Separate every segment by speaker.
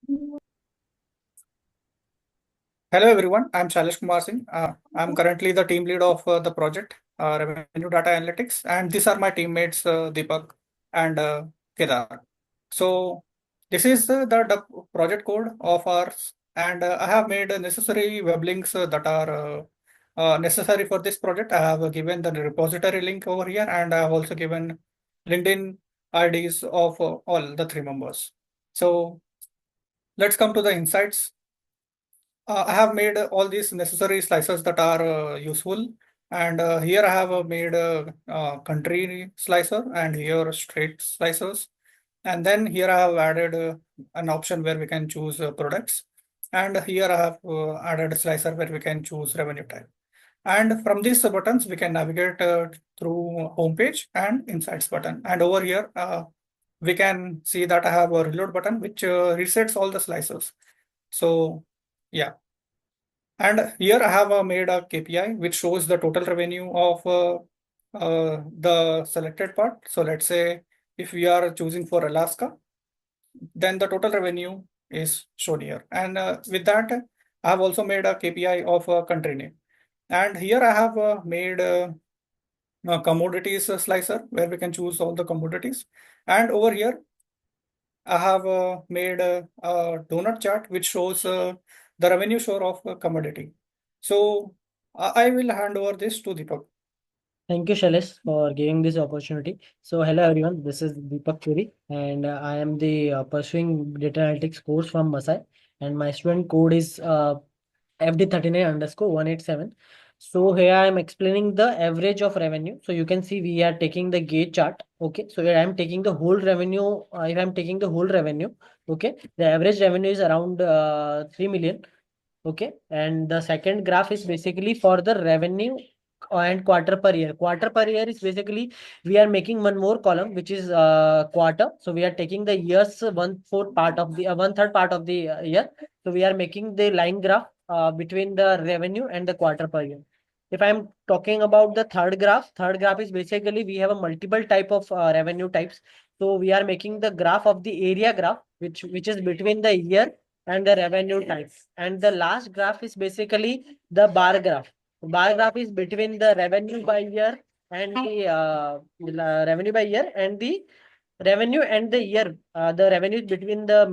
Speaker 1: Hello everyone, I'm Shailesh Kumar Singh. I'm currently the team lead of the project Revenue Data Analytics, and these are my teammates Deepak and Kedar. So this is the project code of ours, and I have made necessary web links that are necessary for this project. I have given the repository link over here, and I have also given LinkedIn IDs of all the three members. So let's come to the insights. I have made all these necessary slices that are useful. And here I have made a, country slicer and here straight slicers. And then here I have added an option where we can choose products. And here I have added a slicer where we can choose revenue type. And from these buttons, we can navigate through homepage and insights button. And over here, we can see that I have a reload button, which resets all the slicers. So yeah. And here I have made a KPI which shows the total revenue of the selected part. So let's say if we are choosing for Alaska, then the total revenue is shown here. And with that, I have also made a KPI of a country name. And here I have made a commodities slicer where we can choose all the commodities. And over here, I have made a donut chart which shows the revenue share of a commodity. So I will hand over this to Deepak.
Speaker 2: Thank you, Shailesh, for giving this opportunity. So, hello everyone, this is Deepak Puri, and I am the pursuing data analytics course from Masai, and my student code is FD39_187. So here I am explaining the average of revenue. So you can see we are taking the gauge chart. Okay, so here I am taking the whole revenue. If I am taking the whole revenue, okay, the average revenue is around 3 million. Okay, and the second graph is basically for the revenue and quarter per year. Quarter per year is basically we are making one more column which is quarter. So we are taking the years 1/4 part of the 1/3 part of the year. So we are making the line graph between the revenue and the quarter per year. If I'm talking about the third graph is basically we have a multiple type of revenue types. So we are making the graph of the area graph, which is between the year and the revenue types. And the last graph is basically the bar graph. Bar graph is between the revenue by year and the revenue by year and the revenue and the year. The revenue is between the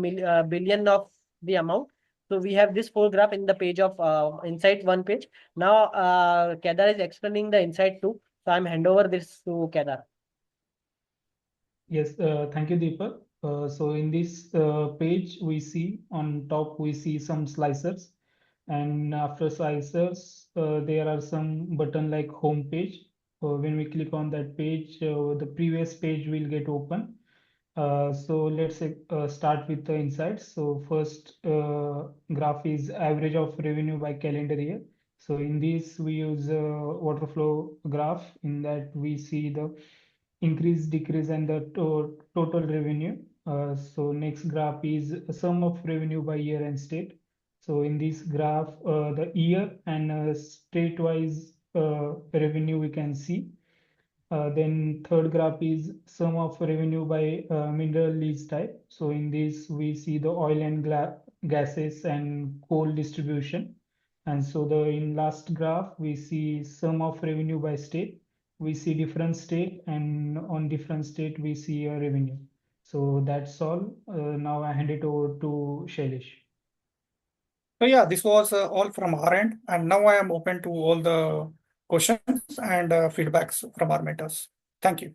Speaker 2: billion of the amount. So we have this full graph in the page of inside one page. Now Kedar is explaining the inside two. So I'm hand over this to Kedar.
Speaker 3: Yes, thank you, Deepak. So in this page, we see on top, we see some slicers. And after slicers, there are some button like home page. When we click on that page, the previous page will get open. So let's start with the insights. So first graph is average of revenue by calendar year. So in this, we use a water flow graph. In that, we see the increase, decrease, and the total revenue. So next graph is sum of revenue by year and state. So in this graph, the year and state-wise revenue we can see. Then third graph is sum of revenue by mineral lease type. So in this we see the oil and gases and coal distribution. And so the in last graph we see sum of revenue by state. We see different state, and on different state we see a revenue. So that's all. Now I hand it over to Shailesh.
Speaker 1: So yeah, this was all from our end, and now I am open to all the questions and feedbacks from our mentors. Thank you.